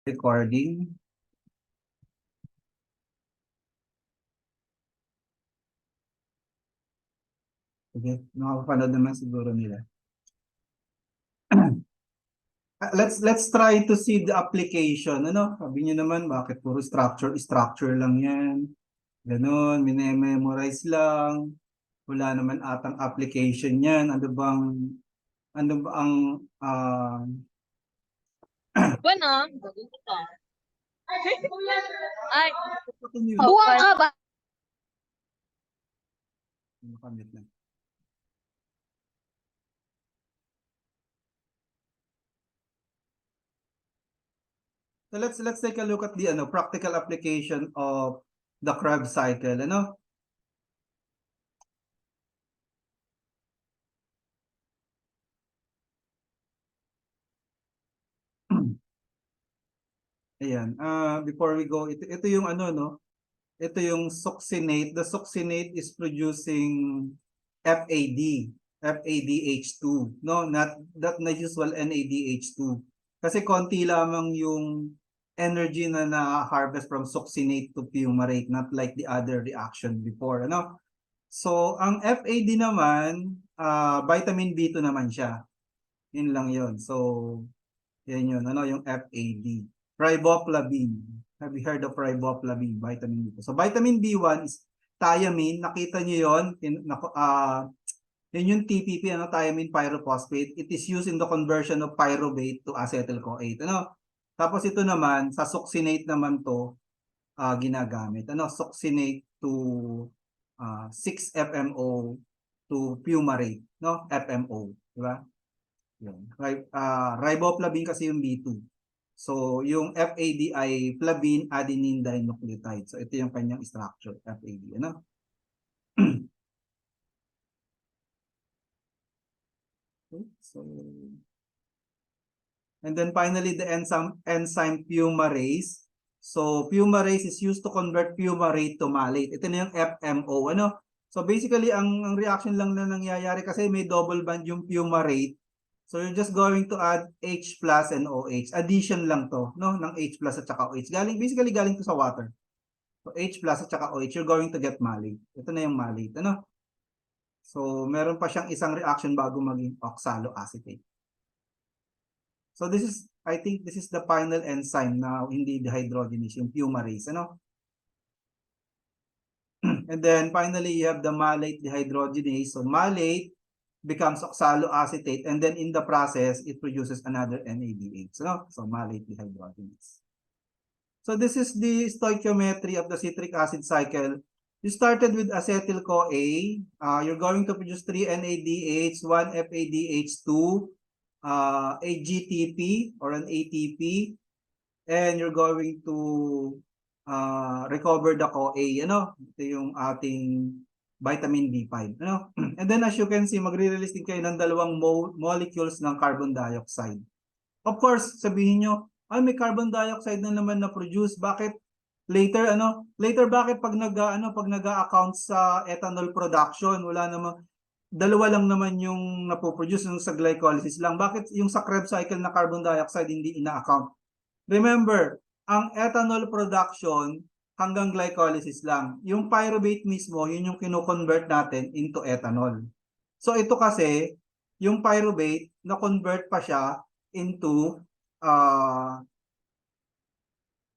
Recording. Okay, nakapanood naman siguro nila. Let's try to see the application. Ano? Sabi niyo naman, bakit puro structure lang yan? Ganon, mine-memorize lang. Wala naman atang application yan. Ano ba ang, Bueno. Ay, mute? buwang ka ba? Nakamute lang. So let's take a look at the practical application of the Krebs cycle. Ano? Ayan. Before we go, ito yung ito yung succinate. The succinate is producing FAD, FADH2, no? Not the usual NADH2. Kasi konti lamang yung energy na na-harvest from succinate to fumarate, not like the other reaction before, ano? So, ang FAD naman, vitamin B2 naman siya. Yun lang yun. So, yan yun, yung FAD. Riboflavin. Have you heard of riboflavin, vitamin B2? So, vitamin B1 is thiamine. Nakita nyo yun? Yun yung TPP, thiamine pyrophosphate. It is used in the conversion of pyruvate to acetyl-CoA. Tapos ito naman, sa succinate naman to ginagamit. Succinate to 6-FMO to fumarate, FMO, di ba? Yun. Riboflavin kasi yung B2. So, yung FAD ay flavin adenine dinucleotide. So, ito yung kanyang structure, FAD. Okay, so, and then finally, the enzyme fumarase. So, fumarase is used to convert fumarate to malate. Ito na yung FMO. So, basically, ang reaction lang na nangyayari kasi may double bond yung fumarate. So, you're just going to add H plus and OH. Addition lang to, ng H plus at saka OH. Basically, galing to sa water. So, H plus at saka OH, you're going to get malate. Ito na yung malate, So, meron pa siyang isang reaction bago maging oxaloacetate. So, I think this is the final enzyme na hindi dehydrogenase, yung fumarase, And then, finally, you have the malate dehydrogenase. So, malate becomes oxaloacetate, and then in the process, it produces another NADH. So malate dehydrogenase. So this is the stoichiometry of the citric acid cycle. You started with acetyl-CoA. You're going to produce 3 NADH, 1 FADH2, a GTP or an ATP, and you're going to recover the CoA. Ito yung ating vitamin B5. And then as you can see, magre-release din kayo ng dalawang molecules ng carbon dioxide. Of course, sabihin nyo, ay may carbon dioxide na naman na-produce. Bakit later, bakit pag nag-account sa ethanol production, wala namang, dalawa lang naman yung napoproduce yung sa glycolysis lang. Bakit yung sa Krebs cycle na carbon dioxide hindi ina-account? Remember, ang ethanol production, hanggang glycolysis lang. Yung pyruvate mismo, yun yung kino-convert natin into ethanol. So ito kasi, yung pyruvate, na-convert pa siya into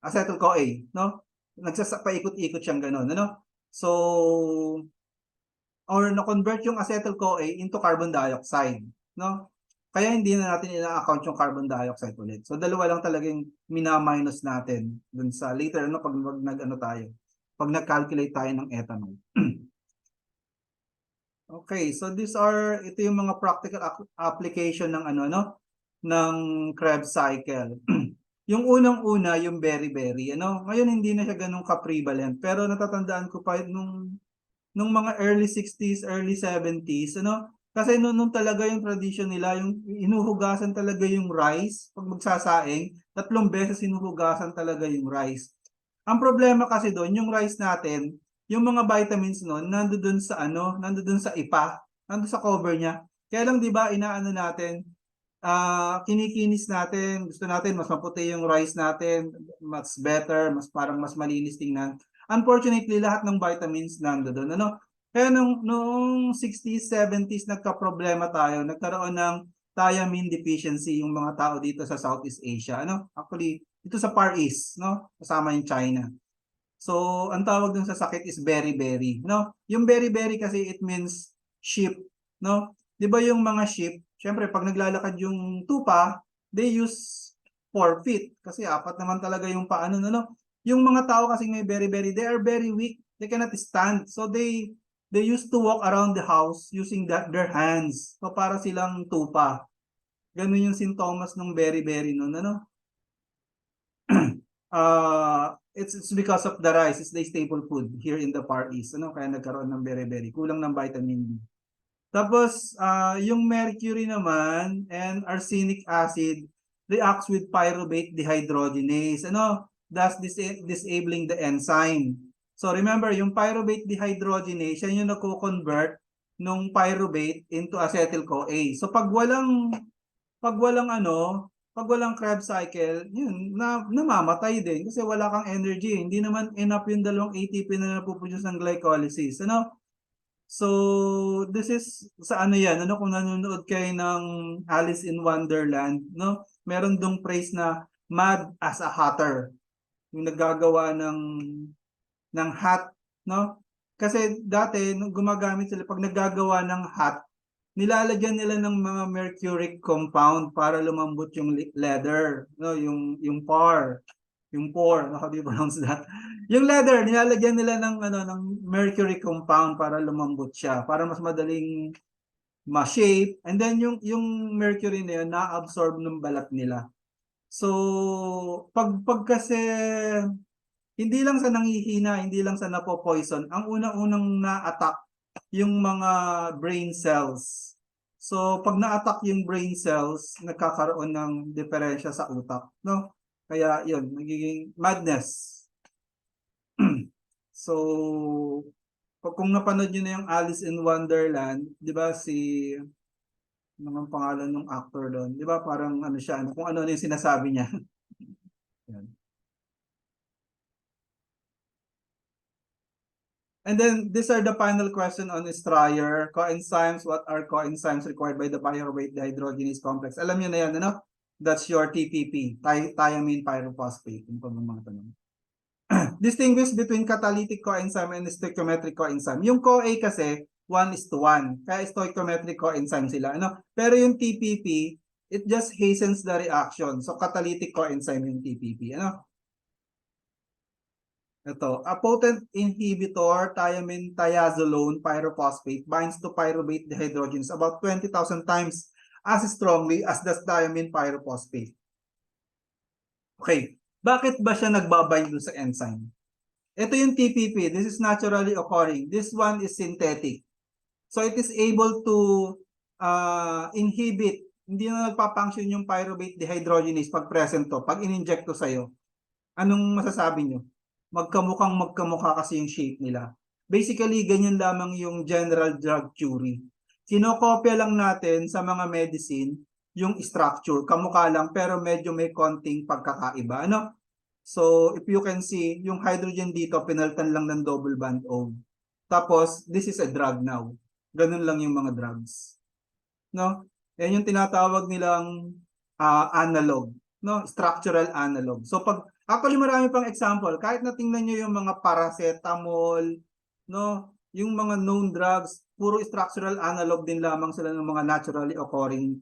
acetyl-CoA, Paikot-ikot siyang ganun, So, or na-convert yung acetyl-CoA into carbon dioxide, Kaya hindi na natin ina-account yung carbon dioxide ulit. So, dalawa lang talagang mina-minus natin dun sa later, pag nag-calculate tayo ng ethanol. Okay, so ito yung mga practical application ng ng Krebs cycle. Yung unang-una, yung berry-berry, Ngayon hindi na siya ganun ka-prevalent, pero natatandaan ko pa nung mga early 60s, early 70s, Kasi nung talaga yung tradition nila, yung inuhugasan talaga yung rice, pag magsasaing, 3 beses inuhugasan talaga yung rice. Ang problema kasi doon, yung rice natin, yung mga vitamins noon, nandoon sa ipa, nandoon sa cover niya. Kaya lang 'di ba, inaano natin, kinikinis natin, gusto natin mas maputi yung rice natin, mas better, parang mas malinis tingnan. Unfortunately, lahat ng vitamins nandoon, ano? Kaya noong 60s, 70s, nagka-problema tayo, nagkaroon ng thiamine deficiency yung mga tao dito sa Southeast Asia, ano? Actually, dito sa Far East, no? Kasama yung China. So, ang tawag dun sa sakit is beriberi, no? Yung beriberi kasi it means sheep, no? 'Di ba yung mga sheep, syempre pag naglalakad yung tupa, they use 4 feet kasi apat naman talaga yung paano, no? Yung mga tao kasi may beriberi, they are very weak. They cannot stand. So they used to walk around the house using their hands. So para silang tupa. Ganun yung sintomas ng beriberi noon, ano? It's because of the rice. It's the staple food here in the Far East. Ano? Kaya nagkaroon ng beriberi. Kulang ng vitamin D. Tapos, yung mercury naman and arsenic acid reacts with pyruvate dehydrogenase. Ano? Thus disabling the enzyme. So remember, yung pyruvate dehydrogenase, yan yung nako-convert nung pyruvate into acetyl-CoA. So pag walang Krebs cycle, yun, namamatay din kasi wala kang energy. Hindi naman enough yung dalawang ATP na napuproduce ng glycolysis. Ano? So, this is sa ano yan, ano, kung nanonood kayo ng Alice in Wonderland, no? Meron dong phrase na mad as a hatter. Yung naggagawa ng hat, no? Kasi dati, nung gumagamit sila, pag naggagawa ng hat, nilalagyan nila ng mga mercuric compound para lumambot yung leather, no? Yung pore, how do you pronounce that? Yung leather, nilalagyan nila ng mercury compound para lumambot siya, para mas madaling ma-shape, and then yung mercury na yun na-absorb ng balat nila. So, pag kasi hindi lang sa nanghihina, hindi lang sa napo-poison, ang unang-unang na-attack yung mga brain cells. So, pag na-attack yung brain cells, nagkakaroon ng diferensya sa utak, no? Kaya yun, nagiging madness. So, kung napanood nyo na yung Alice in Wonderland, di ba ano ang pangalan ng actor doon? Di ba parang ano siya, kung ano yung sinasabi niya. Yan. And then, these are the final question on Stryer. Coenzymes, what are coenzymes required by the pyruvate dehydrogenase complex? Alam niyo na yan, ano? That's your TPP, thiamine pyrophosphate. Yung mga tanong. Distinguish between catalytic coenzyme and stoichiometric coenzyme. Yung CoA kasi, 1:1. Kaya stoichiometric coenzyme sila. Ano? Pero yung TPP, it just hastens the reaction. So, catalytic coenzyme yung TPP. Ano? Ito, a potent inhibitor, thiamine thiazolone pyrophosphate binds to pyruvate dehydrogenase about 20,000 times as strongly as the thiamine pyrophosphate. Okay, bakit ba siya nagbabind sa enzyme? Ito yung TPP, this is naturally occurring. This one is synthetic. So it is able to inhibit, hindi na nagpa-function yung pyruvate dehydrogenase pag present to, pag in-inject to sa'yo. Anong masasabi nyo? Magkamukha kasi yung shape nila. Basically, ganyan lamang yung general drug theory. Kinokopya lang natin sa mga medicine yung structure. Kamukha lang pero medyo may konting pagkakaiba. Ano? So, if you can see, yung hydrogen dito, pinalitan lang ng double bond O. Tapos, this is a drug now. Ganun lang yung mga drugs. No? Yan yung tinatawag nilang analog. No? Structural analog. So, actually, marami pang example. Kahit na tingnan nyo yung mga paracetamol, no? Yung mga known drugs, puro structural analog din lamang sila ng mga naturally occurring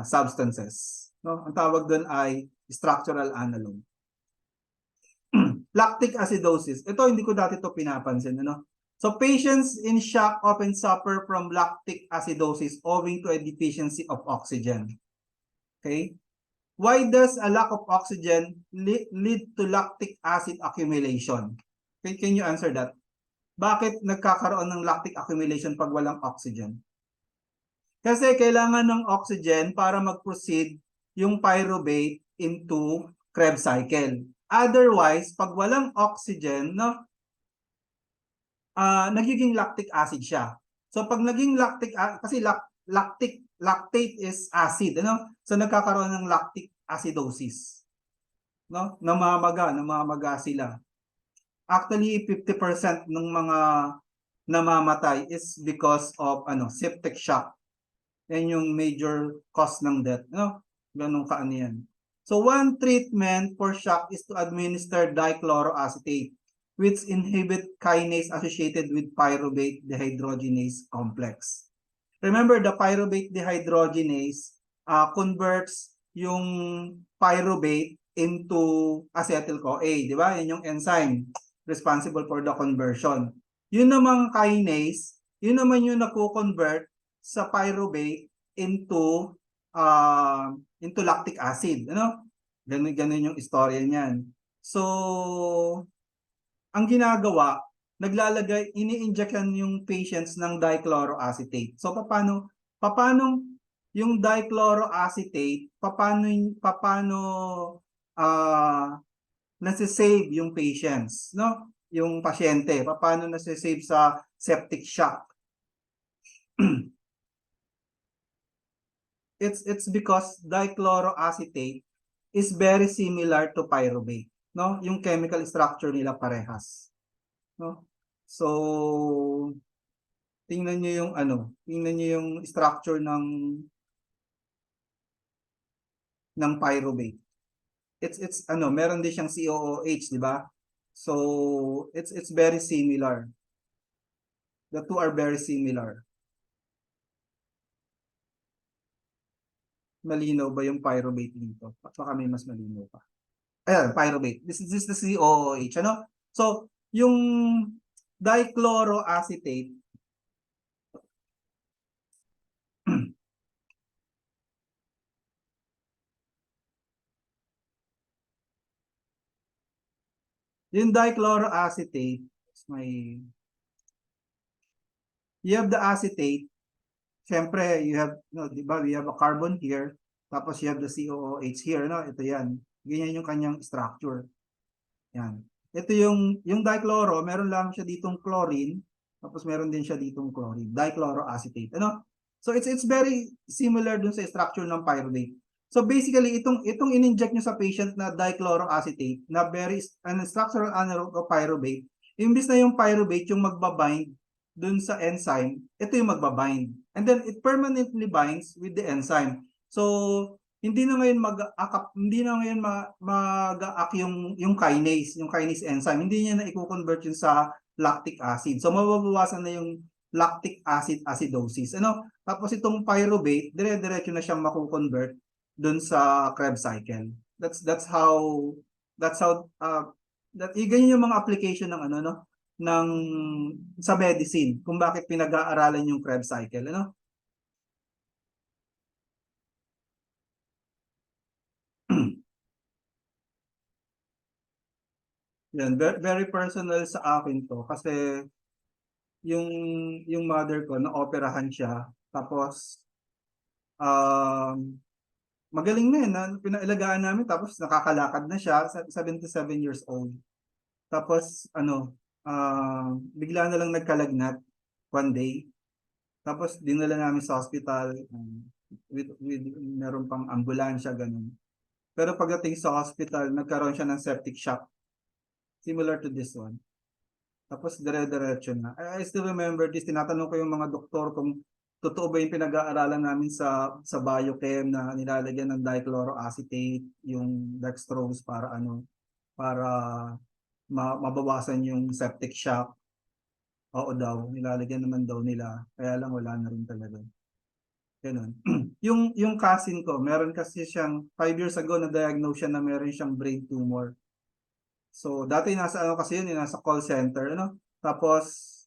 substances. No? Ang tawag doon ay structural analog. Lactic acidosis. Ito, hindi ko dati ito pinapansin. Ano? So, patients in shock often suffer from lactic acidosis owing to a deficiency of oxygen. Okay? Why does a lack of oxygen lead to lactic acid accumulation? Can you answer that? Bakit nagkakaroon ng lactic accumulation pag walang oxygen? Kasi kailangan ng oxygen para mag-proceed yung pyruvate into Krebs cycle. Otherwise, pag walang oxygen, no, nagiging lactic acid siya. So pag naging lactic, kasi lactic lactate is acid, ano? So nagkakaroon ng lactic acidosis, no? Namamaga sila. Actually, 50% ng mga namamatay is because of septic shock. Yan yung major cause ng death, no? Ganun kaano yan. So one treatment for shock is to administer dichloroacetate, which inhibit kinase associated with pyruvate dehydrogenase complex. Remember, the pyruvate dehydrogenase converts yung pyruvate into acetyl-CoA, di ba? Yan yung enzyme responsible for the conversion. Yun namang kinase, yun naman yung nako-convert sa pyruvate into lactic acid, ano? Ganun yung istorya niyan. So, ang ginagawa, ini-injectan yung patients ng dichloroacetate. So paano yung dichloroacetate, paano nasa-save yung patients, no? Yung pasyente, paano nasa-save sa septic shock? It's because dichloroacetate is very similar to pyruvate, no? Yung chemical structure nila parehas, no? So tingnan niyo yung structure ng pyruvate. It's meron din siyang COOH, di ba? So it's very similar. The two are very similar. Malinaw ba yung pyruvate dito? Baka may mas malinaw pa. Ayan, pyruvate. This is the COOH, ano? So, yung dichloroacetate, yung dichloroacetate, you have the acetate, syempre, you have, di ba, we have a carbon here, tapos you have the COOH here, no? Ito yan. Ganyan yung kanyang structure. Yan. Ito yung dichloro, meron lang siya ditong chlorine, tapos meron din siya ditong chlorine, dichloroacetate, ano? So it's very similar dun sa structure ng pyruvate. So basically, itong in-inject nyo sa patient na dichloroacetate, na very structural analog of pyruvate, imbis na yung pyruvate yung magbabind dun sa enzyme, ito yung magbabind. And then it permanently binds with the enzyme. So hindi na ngayon mag-aak yung kinase enzyme. Hindi niya na i-convert yun sa lactic acid. So mababawasan na yung lactic acid acidosis. Ano? Tapos itong pyruvate, dire-diretso na siyang mako-convert dun sa Krebs cycle. That's how ganyan yung mga application ng ng sa medicine, kung bakit pinag-aaralan yung Krebs cycle, ano? Yan, very personal sa akin to kasi yung mother ko na-operahan siya, tapos magaling na yun, pinailagaan namin, tapos nakakalakad na siya, 77 years old. Tapos bigla na lang nagkalagnat one day. Tapos dinala namin sa hospital, with meron pang ambulansya, ganun. Pero pagdating sa hospital, nagkaroon siya ng septic shock. Similar to this one. Tapos dire-diretso na. I still remember this, tinatanong ko yung mga doktor kung totoo ba yung pinag-aaralan namin sa biochem na nilalagyan ng dichloroacetate, yung dextrose para mabawasan yung septic shock. Oo daw, nilalagyan naman daw nila. Kaya lang wala na rin talaga. Ganun. yung cousin ko, meron kasi siyang 5 years ago na-diagnose siya na meron siyang brain tumor. So dati nasa kasi yun, nasa call center, ano? Tapos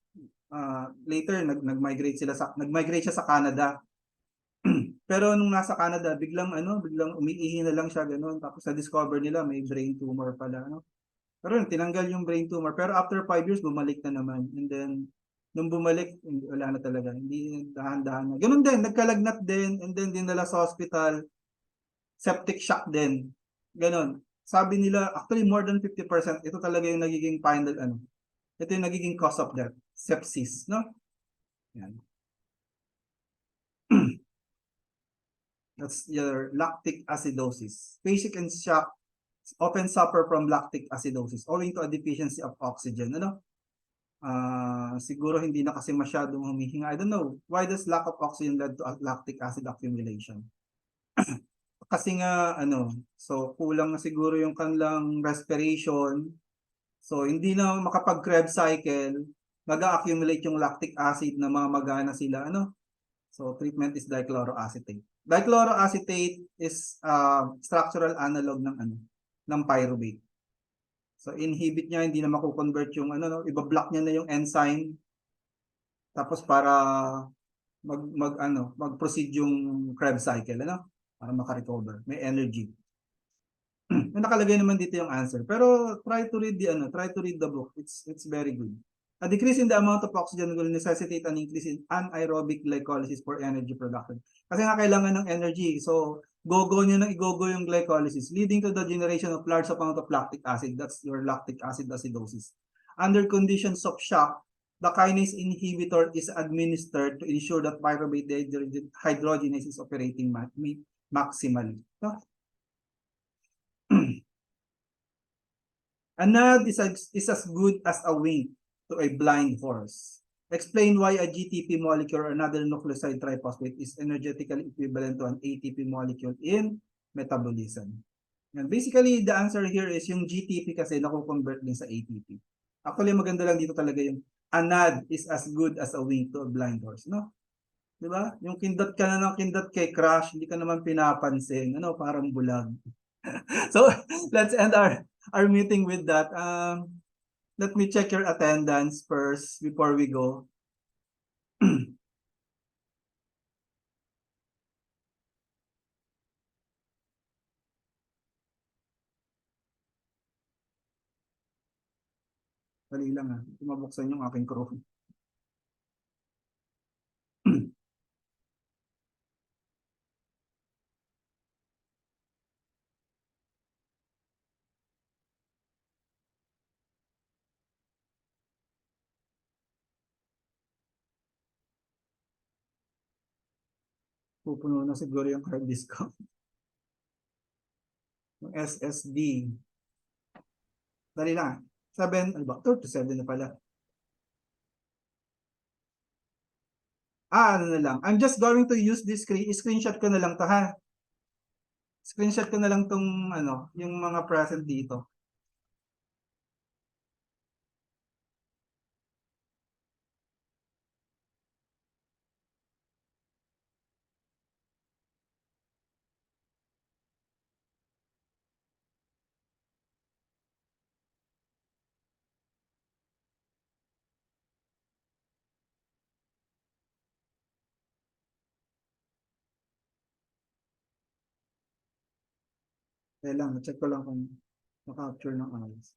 later nag-migrate siya sa Canada. Pero nung nasa Canada, biglang umiihi na lang siya, ganun. Tapos na-discover nila may brain tumor pala, ano? Pero tinanggal yung brain tumor, pero after 5 years bumalik na naman. And then nung bumalik, wala na talaga. Hindi, dahan-dahan na. Ganun din, nagkalagnat din, and then dinala sa hospital, septic shock din. Ganun. Sabi nila, actually more than 50%, ito talaga yung nagiging final, ito yung nagiging cause of death, sepsis, no? Yan. That's your lactic acidosis. Patient in shock often suffer from lactic acidosis owing to a deficiency of oxygen. Ano? Siguro hindi na kasi masyadong humihinga. I don't know. Why does lack of oxygen lead to lactic acid accumulation? Kasi nga, so kulang na siguro yung kanilang respiration. So, hindi na makapag-Krebs cycle, mag-accumulate yung lactic acid na mamagana sila. So, treatment is dichloroacetate. Dichloroacetate is structural analog ng pyruvate. So, inhibit niya, hindi na makukonvert yung iba-block niya na yung enzyme. Tapos para mag-proceed yung Krebs cycle, para makarecover, may energy. Nakalagay naman dito yung answer. Pero try to read the book. It's very good. A decrease in the amount of oxygen will necessitate an increase in anaerobic glycolysis for energy production. Kasi nga kailangan ng energy. So, igogo yung glycolysis, leading to the generation of large amount of lactic acid. That's your lactic acid acidosis. Under conditions of shock, the kinase inhibitor is administered to ensure that pyruvate dehydrogenase is operating maximally. ANAD is as good as a wink to a blind horse. Explain why a GTP molecule or another nucleoside triphosphate is energetically equivalent to an ATP molecule in metabolism. And basically, the answer here is yung GTP kasi nakukonvert din sa ATP. Actually, maganda lang dito talaga yung ANAD is as good as a wink to a blind horse, no? Diba? Yung kindot ka na ng kindot kay crush, hindi ka naman pinapansin, parang bulag. So, let's end our meeting with that. Let me check your attendance first before we go. Dali lang mabuksan yung aking Chrome. Pupuno na siguro yung hard disk ko. Yung SSD. Dali lang. 7, 2 to 7 na pala. Ano na lang. I'm just going to use this screenshot ko na lang to, ha? Screenshot ko na lang tong yung mga present dito. Kaya lang, check ko lang kung na-capture ng ayos.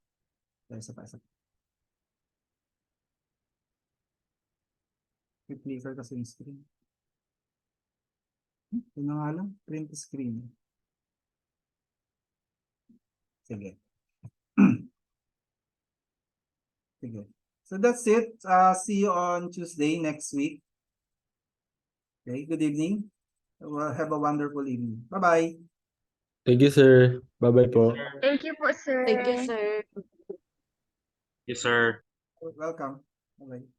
Kaya isa pa. I-flicker kasi yung screen. Ito na nga lang, print screen. Sige. Sige. So that's it. See you on Tuesday next week. Okay, good evening. Have a wonderful evening. Bye-bye. Thank you, sir. Bye-bye po. Thank you po, sir. Thank you, sir. Yes, sir. Welcome. Bye-bye.